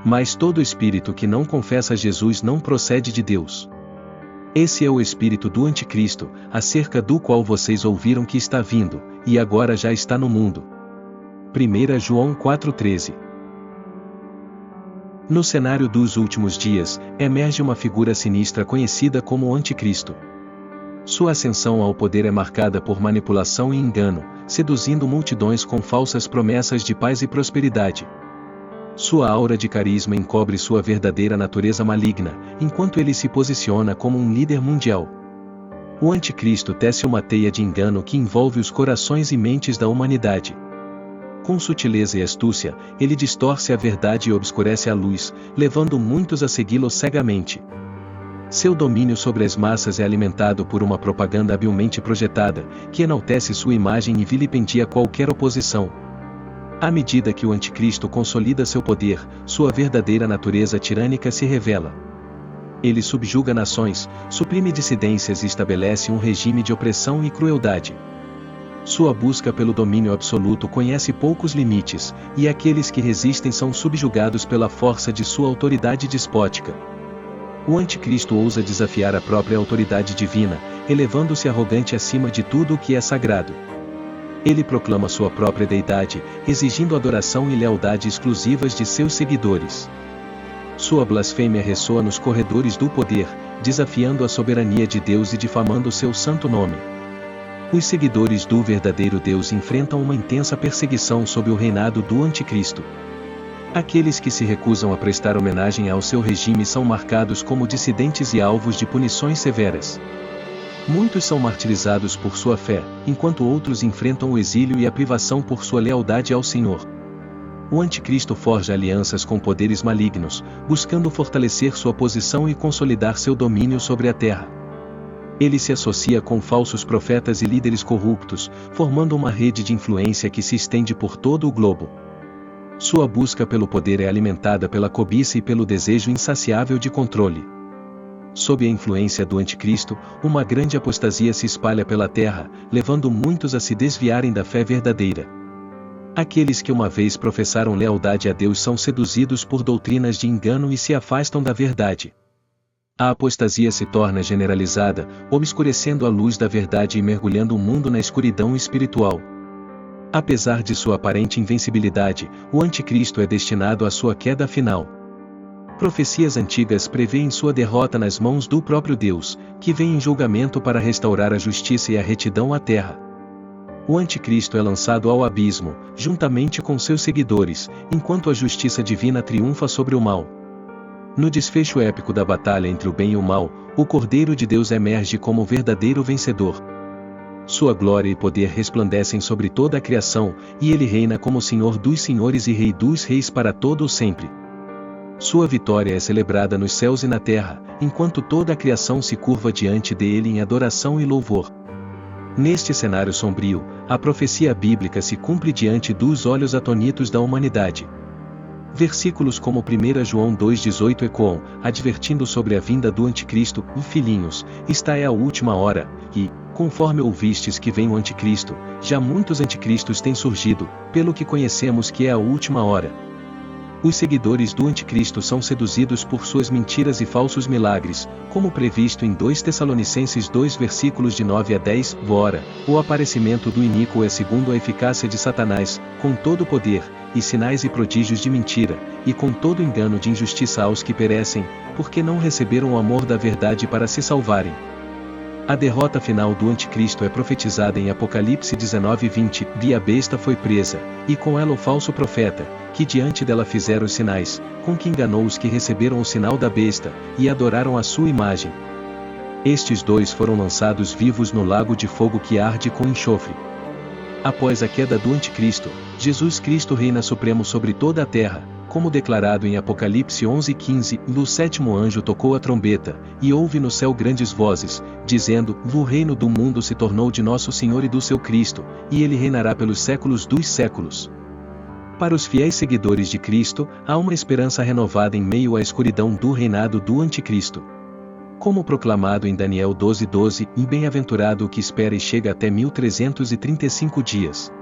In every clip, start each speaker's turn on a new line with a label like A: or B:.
A: Mas todo espírito que não confessa Jesus não procede de Deus. Esse é o espírito do anticristo, acerca do qual vocês ouviram que está vindo, e agora já está no mundo. 1 João 4,13. No cenário dos últimos dias, emerge uma figura sinistra conhecida como o anticristo. Sua ascensão ao poder é marcada por manipulação e engano, seduzindo multidões com falsas promessas de paz e prosperidade. Sua aura de carisma encobre sua verdadeira natureza maligna, enquanto ele se posiciona como um líder mundial. O anticristo tece uma teia de engano que envolve os corações e mentes da humanidade. Com sutileza e astúcia, ele distorce a verdade e obscurece a luz, levando muitos a segui-lo cegamente. Seu domínio sobre as massas é alimentado por uma propaganda habilmente projetada, que enaltece sua imagem e vilipendia qualquer oposição. À medida que o anticristo consolida seu poder, sua verdadeira natureza tirânica se revela. Ele subjuga nações, suprime dissidências e estabelece um regime de opressão e crueldade. Sua busca pelo domínio absoluto conhece poucos limites, e aqueles que resistem são subjugados pela força de sua autoridade despótica. O anticristo ousa desafiar a própria autoridade divina, elevando-se arrogante acima de tudo o que é sagrado. Ele proclama sua própria deidade, exigindo adoração e lealdade exclusivas de seus seguidores. Sua blasfêmia ressoa nos corredores do poder, desafiando a soberania de Deus e difamando seu santo nome. Os seguidores do verdadeiro Deus enfrentam uma intensa perseguição sob o reinado do anticristo. Aqueles que se recusam a prestar homenagem ao seu regime são marcados como dissidentes e alvos de punições severas. Muitos são martirizados por sua fé, enquanto outros enfrentam o exílio e a privação por sua lealdade ao Senhor. O anticristo forja alianças com poderes malignos, buscando fortalecer sua posição e consolidar seu domínio sobre a terra. Ele se associa com falsos profetas e líderes corruptos, formando uma rede de influência que se estende por todo o globo. Sua busca pelo poder é alimentada pela cobiça e pelo desejo insaciável de controle. Sob a influência do anticristo, uma grande apostasia se espalha pela terra, levando muitos a se desviarem da fé verdadeira. Aqueles que uma vez professaram lealdade a Deus são seduzidos por doutrinas de engano e se afastam da verdade. A apostasia se torna generalizada, obscurecendo a luz da verdade e mergulhando o mundo na escuridão espiritual. Apesar de sua aparente invencibilidade, o anticristo é destinado à sua queda final. Profecias antigas prevêem sua derrota nas mãos do próprio Deus, que vem em julgamento para restaurar a justiça e a retidão à terra. O anticristo é lançado ao abismo, juntamente com seus seguidores, enquanto a justiça divina triunfa sobre o mal. No desfecho épico da batalha entre o bem e o mal, o Cordeiro de Deus emerge como verdadeiro vencedor. Sua glória e poder resplandecem sobre toda a criação, e ele reina como Senhor dos senhores e Rei dos reis para todo o sempre. Sua vitória é celebrada nos céus e na terra, enquanto toda a criação se curva diante dele em adoração e louvor. Neste cenário sombrio, a profecia bíblica se cumpre diante dos olhos atônitos da humanidade. Versículos como 1 João 2,18 ecoam, advertindo sobre a vinda do anticristo: filhinhos, esta é a última hora, e, conforme ouvistes que vem o anticristo, já muitos anticristos têm surgido, pelo que conhecemos que é a última hora. Os seguidores do anticristo são seduzidos por suas mentiras e falsos milagres, como previsto em 2 Tessalonicenses 2 versículos de 9 a 10. Ora, o aparecimento do iníquo é segundo a eficácia de Satanás, com todo o poder, e sinais e prodígios de mentira, e com todo engano de injustiça aos que perecem, porque não receberam o amor da verdade para se salvarem. A derrota final do anticristo é profetizada em Apocalipse 19:20, e a besta foi presa, e com ela o falso profeta, que diante dela fizeram os sinais, com que enganou os que receberam o sinal da besta, e adoraram a sua imagem. Estes dois foram lançados vivos no lago de fogo que arde com enxofre. Após a queda do anticristo, Jesus Cristo reina supremo sobre toda a terra, como declarado em Apocalipse 11:15, o sétimo anjo tocou a trombeta, e houve no céu grandes vozes, dizendo: o reino do mundo se tornou de nosso Senhor e do seu Cristo, e ele reinará pelos séculos dos séculos. Para os fiéis seguidores de Cristo, há uma esperança renovada em meio à escuridão do reinado do anticristo. Como proclamado em Daniel 12:12, bem-aventurado o que espera e chega até 1335 dias.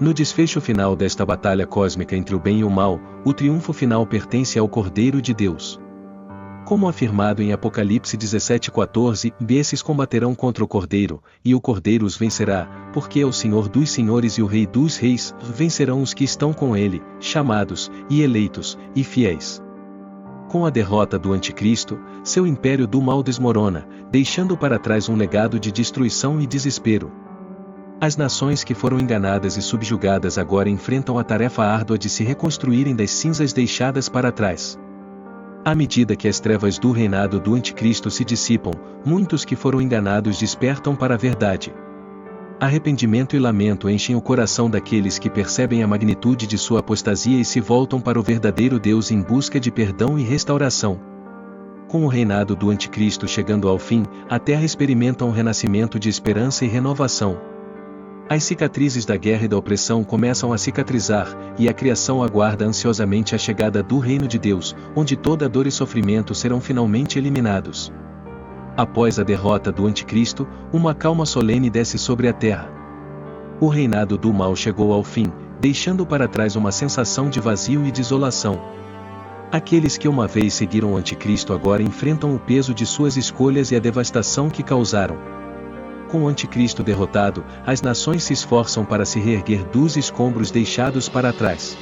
A: No desfecho final desta batalha cósmica entre o bem e o mal, o triunfo final pertence ao Cordeiro de Deus. Como afirmado em Apocalipse 17:14, esses combaterão contra o Cordeiro, e o Cordeiro os vencerá, porque é o Senhor dos senhores e o Rei dos reis, vencerão os que estão com ele, chamados, e eleitos, e fiéis. Com a derrota do Anticristo, seu império do mal desmorona, deixando para trás um legado de destruição e desespero. As nações que foram enganadas e subjugadas agora enfrentam a tarefa árdua de se reconstruírem das cinzas deixadas para trás. À medida que as trevas do reinado do Anticristo se dissipam, muitos que foram enganados despertam para a verdade. Arrependimento e lamento enchem o coração daqueles que percebem a magnitude de sua apostasia e se voltam para o verdadeiro Deus em busca de perdão e restauração. Com o reinado do Anticristo chegando ao fim, a terra experimenta um renascimento de esperança e renovação. As cicatrizes da guerra e da opressão começam a cicatrizar, e a criação aguarda ansiosamente a chegada do reino de Deus, onde toda dor e sofrimento serão finalmente eliminados. Após a derrota do Anticristo, uma calma solene desce sobre a terra. O reinado do mal chegou ao fim, deixando para trás uma sensação de vazio e desolação. Aqueles que uma vez seguiram o Anticristo agora enfrentam o peso de suas escolhas e a devastação que causaram. Com o Anticristo derrotado, as nações se esforçam para se reerguer dos escombros deixados para trás.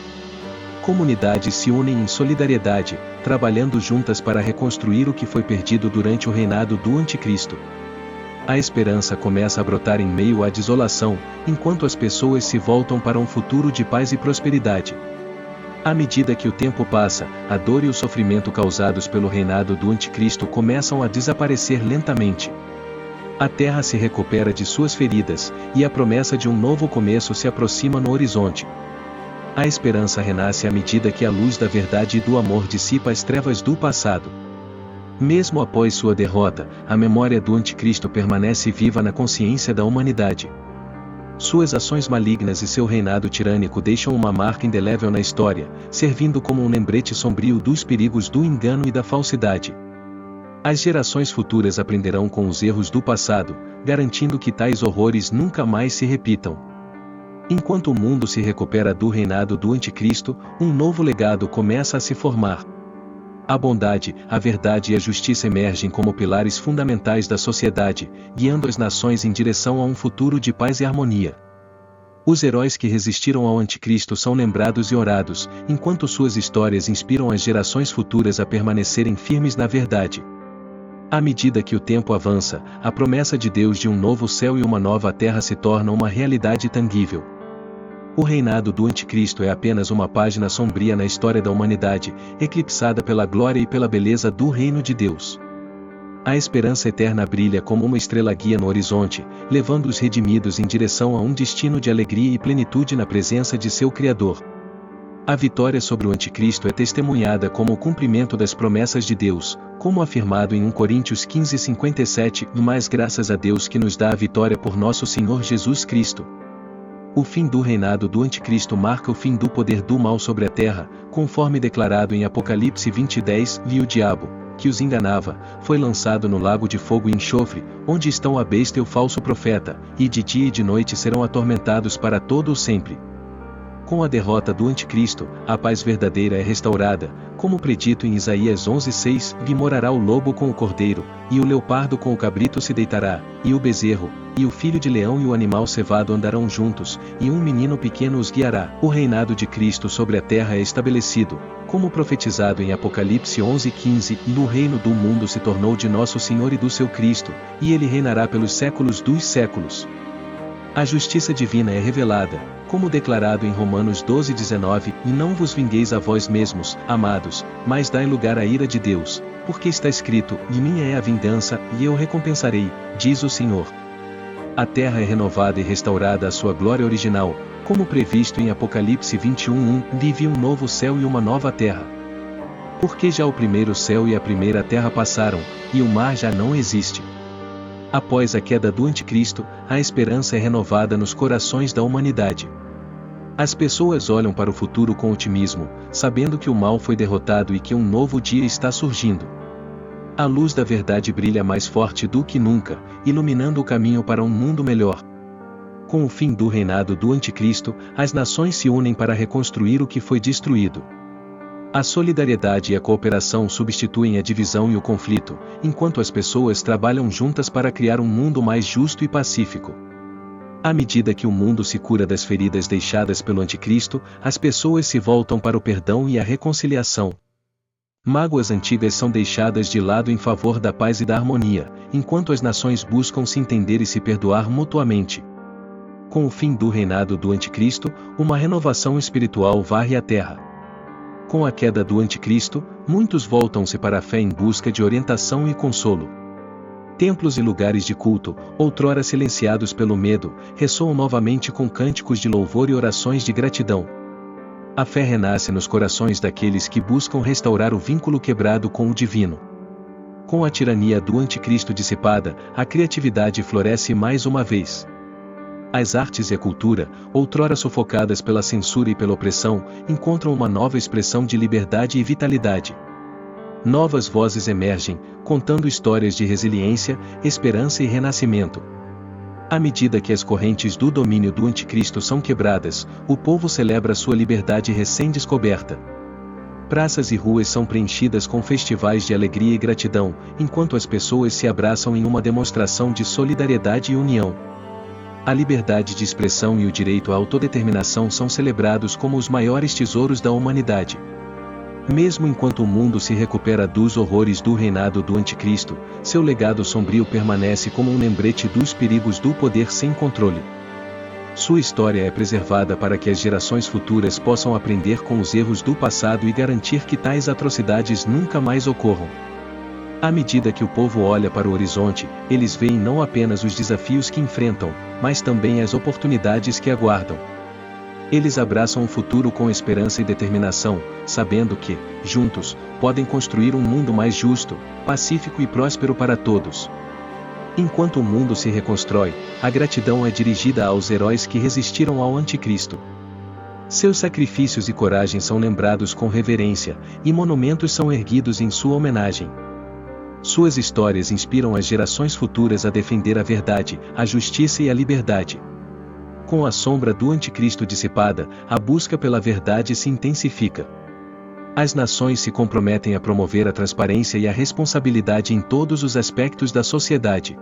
A: Comunidades se unem em solidariedade, trabalhando juntas para reconstruir o que foi perdido durante o reinado do Anticristo. A esperança começa a brotar em meio à desolação, enquanto as pessoas se voltam para um futuro de paz e prosperidade. À medida que o tempo passa, a dor e o sofrimento causados pelo reinado do Anticristo começam a desaparecer lentamente. A terra se recupera de suas feridas, e a promessa de um novo começo se aproxima no horizonte. A esperança renasce à medida que a luz da verdade e do amor dissipa as trevas do passado. Mesmo após sua derrota, a memória do Anticristo permanece viva na consciência da humanidade. Suas ações malignas e seu reinado tirânico deixam uma marca indelével na história, servindo como um lembrete sombrio dos perigos do engano e da falsidade. As gerações futuras aprenderão com os erros do passado, garantindo que tais horrores nunca mais se repitam. Enquanto o mundo se recupera do reinado do Anticristo, um novo legado começa a se formar. A bondade, a verdade e a justiça emergem como pilares fundamentais da sociedade, guiando as nações em direção a um futuro de paz e harmonia. Os heróis que resistiram ao Anticristo são lembrados e orados, enquanto suas histórias inspiram as gerações futuras a permanecerem firmes na verdade. À medida que o tempo avança, a promessa de Deus de um novo céu e uma nova terra se torna uma realidade tangível. O reinado do Anticristo é apenas uma página sombria na história da humanidade, eclipsada pela glória e pela beleza do reino de Deus. A esperança eterna brilha como uma estrela guia no horizonte, levando os redimidos em direção a um destino de alegria e plenitude na presença de seu Criador. A vitória sobre o Anticristo é testemunhada como o cumprimento das promessas de Deus, como afirmado em 1 Coríntios 15:57, mas graças a Deus que nos dá a vitória por nosso Senhor Jesus Cristo. O fim do reinado do Anticristo marca o fim do poder do mal sobre a terra, conforme declarado em Apocalipse 20:10, e o diabo, que os enganava, foi lançado no lago de fogo e enxofre, onde estão a besta e o falso profeta, e de dia e de noite serão atormentados para todo o sempre. Com a derrota do Anticristo, a paz verdadeira é restaurada, como predito em Isaías 11:6, e morará o lobo com o cordeiro, e o leopardo com o cabrito se deitará, e o bezerro, e o filho de leão e o animal cevado andarão juntos, e um menino pequeno os guiará. O reinado de Cristo sobre a terra é estabelecido, como profetizado em Apocalipse 11:15, no reino do mundo se tornou de nosso Senhor e do seu Cristo, e ele reinará pelos séculos dos séculos. A justiça divina é revelada, como declarado em Romanos 12:19, e não vos vingueis a vós mesmos, amados, mas dai lugar à ira de Deus, porque está escrito, e minha é a vingança, e eu recompensarei, diz o Senhor. A terra é renovada e restaurada à sua glória original, como previsto em Apocalipse 21:1, e vi um novo céu e uma nova terra. Porque já o primeiro céu e a primeira terra passaram, e o mar já não existe. Após a queda do Anticristo, a esperança é renovada nos corações da humanidade. As pessoas olham para o futuro com otimismo, sabendo que o mal foi derrotado e que um novo dia está surgindo. A luz da verdade brilha mais forte do que nunca, iluminando o caminho para um mundo melhor. Com o fim do reinado do Anticristo, as nações se unem para reconstruir o que foi destruído. A solidariedade e a cooperação substituem a divisão e o conflito, enquanto as pessoas trabalham juntas para criar um mundo mais justo e pacífico. À medida que o mundo se cura das feridas deixadas pelo Anticristo, as pessoas se voltam para o perdão e a reconciliação. Mágoas antigas são deixadas de lado em favor da paz e da harmonia, enquanto as nações buscam se entender e se perdoar mutuamente. Com o fim do reinado do Anticristo, uma renovação espiritual varre a terra. Com a queda do Anticristo, muitos voltam-se para a fé em busca de orientação e consolo. Templos e lugares de culto, outrora silenciados pelo medo, ressoam novamente com cânticos de louvor e orações de gratidão. A fé renasce nos corações daqueles que buscam restaurar o vínculo quebrado com o divino. Com a tirania do Anticristo dissipada, a criatividade floresce mais uma vez. As artes e a cultura, outrora sufocadas pela censura e pela opressão, encontram uma nova expressão de liberdade e vitalidade. Novas vozes emergem, contando histórias de resiliência, esperança e renascimento. À medida que as correntes do domínio do Anticristo são quebradas, o povo celebra sua liberdade recém-descoberta. Praças e ruas são preenchidas com festivais de alegria e gratidão, enquanto as pessoas se abraçam em uma demonstração de solidariedade e união. A liberdade de expressão e o direito à autodeterminação são celebrados como os maiores tesouros da humanidade. Mesmo enquanto o mundo se recupera dos horrores do reinado do Anticristo, seu legado sombrio permanece como um lembrete dos perigos do poder sem controle. Sua história é preservada para que as gerações futuras possam aprender com os erros do passado e garantir que tais atrocidades nunca mais ocorram. À medida que o povo olha para o horizonte, eles veem não apenas os desafios que enfrentam, mas também as oportunidades que aguardam. Eles abraçam o futuro com esperança e determinação, sabendo que, juntos, podem construir um mundo mais justo, pacífico e próspero para todos. Enquanto o mundo se reconstrói, a gratidão é dirigida aos heróis que resistiram ao Anticristo. Seus sacrifícios e coragem são lembrados com reverência, e monumentos são erguidos em sua homenagem. Suas histórias inspiram as gerações futuras a defender a verdade, a justiça e a liberdade. Com a sombra do Anticristo dissipada, a busca pela verdade se intensifica. As nações se comprometem a promover a transparência e a responsabilidade em todos os aspectos da sociedade.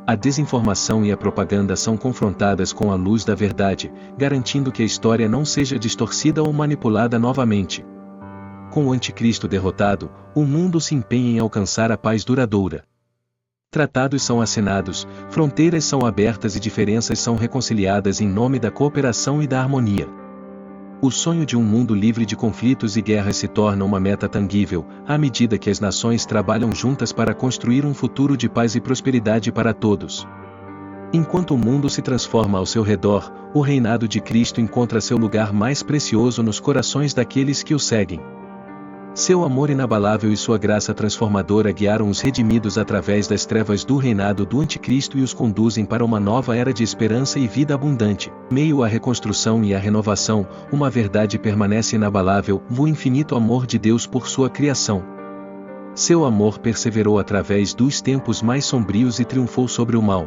A: A desinformação e a propaganda são confrontadas com a luz da verdade, garantindo que a história não seja distorcida ou manipulada novamente. Com o Anticristo derrotado, o mundo se empenha em alcançar a paz duradoura. Tratados são assinados, fronteiras são abertas e diferenças são reconciliadas em nome da cooperação e da harmonia. O sonho de um mundo livre de conflitos e guerras se torna uma meta tangível, à medida que as nações trabalham juntas para construir um futuro de paz e prosperidade para todos. Enquanto o mundo se transforma ao seu redor, o reinado de Cristo encontra seu lugar mais precioso nos corações daqueles que o seguem. Seu amor inabalável e sua graça transformadora guiaram os redimidos através das trevas do reinado do Anticristo e os conduzem para uma nova era de esperança e vida abundante. Meio à reconstrução e à renovação, uma verdade permanece inabalável: o infinito amor de Deus por sua criação. Seu amor perseverou através dos tempos mais sombrios e triunfou sobre o mal.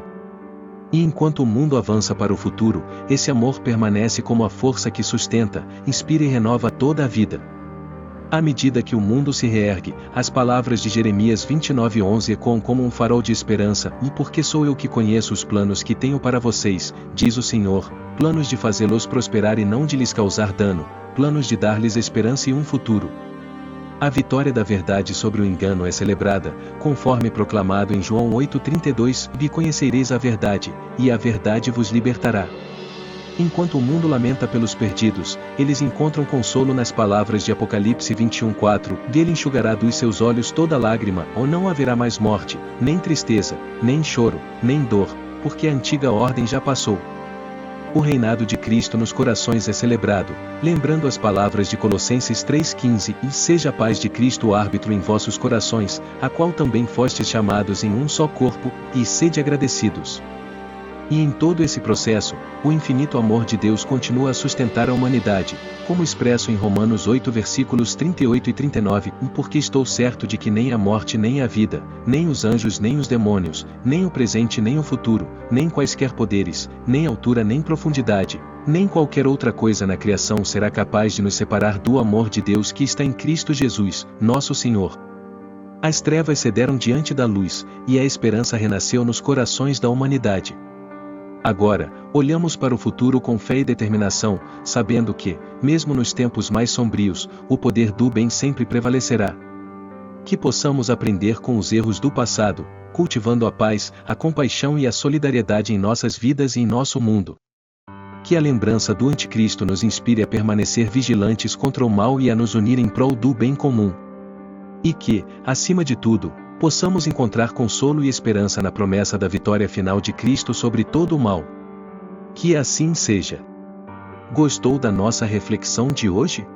A: E enquanto o mundo avança para o futuro, esse amor permanece como a força que sustenta, inspira e renova toda a vida. À medida que o mundo se reergue, as palavras de Jeremias 29:11 ecoam como um farol de esperança: e porque sou eu que conheço os planos que tenho para vocês, diz o Senhor, planos de fazê-los prosperar e não de lhes causar dano, planos de dar-lhes esperança e um futuro. A vitória da verdade sobre o engano é celebrada, conforme proclamado em João 8:32, e conhecereis a verdade, e a verdade vos libertará. Enquanto o mundo lamenta pelos perdidos, eles encontram consolo nas palavras de Apocalipse 21:4, dele enxugará dos seus olhos toda lágrima, ou não haverá mais morte, nem tristeza, nem choro, nem dor, porque a antiga ordem já passou. O reinado de Cristo nos corações é celebrado, lembrando as palavras de Colossenses 3:15, e seja a paz de Cristo o árbitro em vossos corações, a qual também fostes chamados em um só corpo, e sede agradecidos. E em todo esse processo, o infinito amor de Deus continua a sustentar a humanidade, como expresso em Romanos 8 versículos 38 e 39, porque estou certo de que nem a morte nem a vida, nem os anjos nem os demônios, nem o presente nem o futuro, nem quaisquer poderes, nem altura nem profundidade, nem qualquer outra coisa na criação será capaz de nos separar do amor de Deus que está em Cristo Jesus, nosso Senhor. As trevas cederam diante da luz, e a esperança renasceu nos corações da humanidade. Agora, olhamos para o futuro com fé e determinação, sabendo que, mesmo nos tempos mais sombrios, o poder do bem sempre prevalecerá. Que possamos aprender com os erros do passado, cultivando a paz, a compaixão e a solidariedade em nossas vidas e em nosso mundo. Que a lembrança do Anticristo nos inspire a permanecer vigilantes contra o mal e a nos unir em prol do bem comum. E que, acima de tudo, possamos encontrar consolo e esperança na promessa da vitória final de Cristo sobre todo o mal. Que assim seja. Gostou da nossa reflexão de hoje?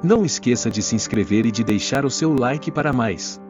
A: Não esqueça de se inscrever e de deixar o seu like para mais.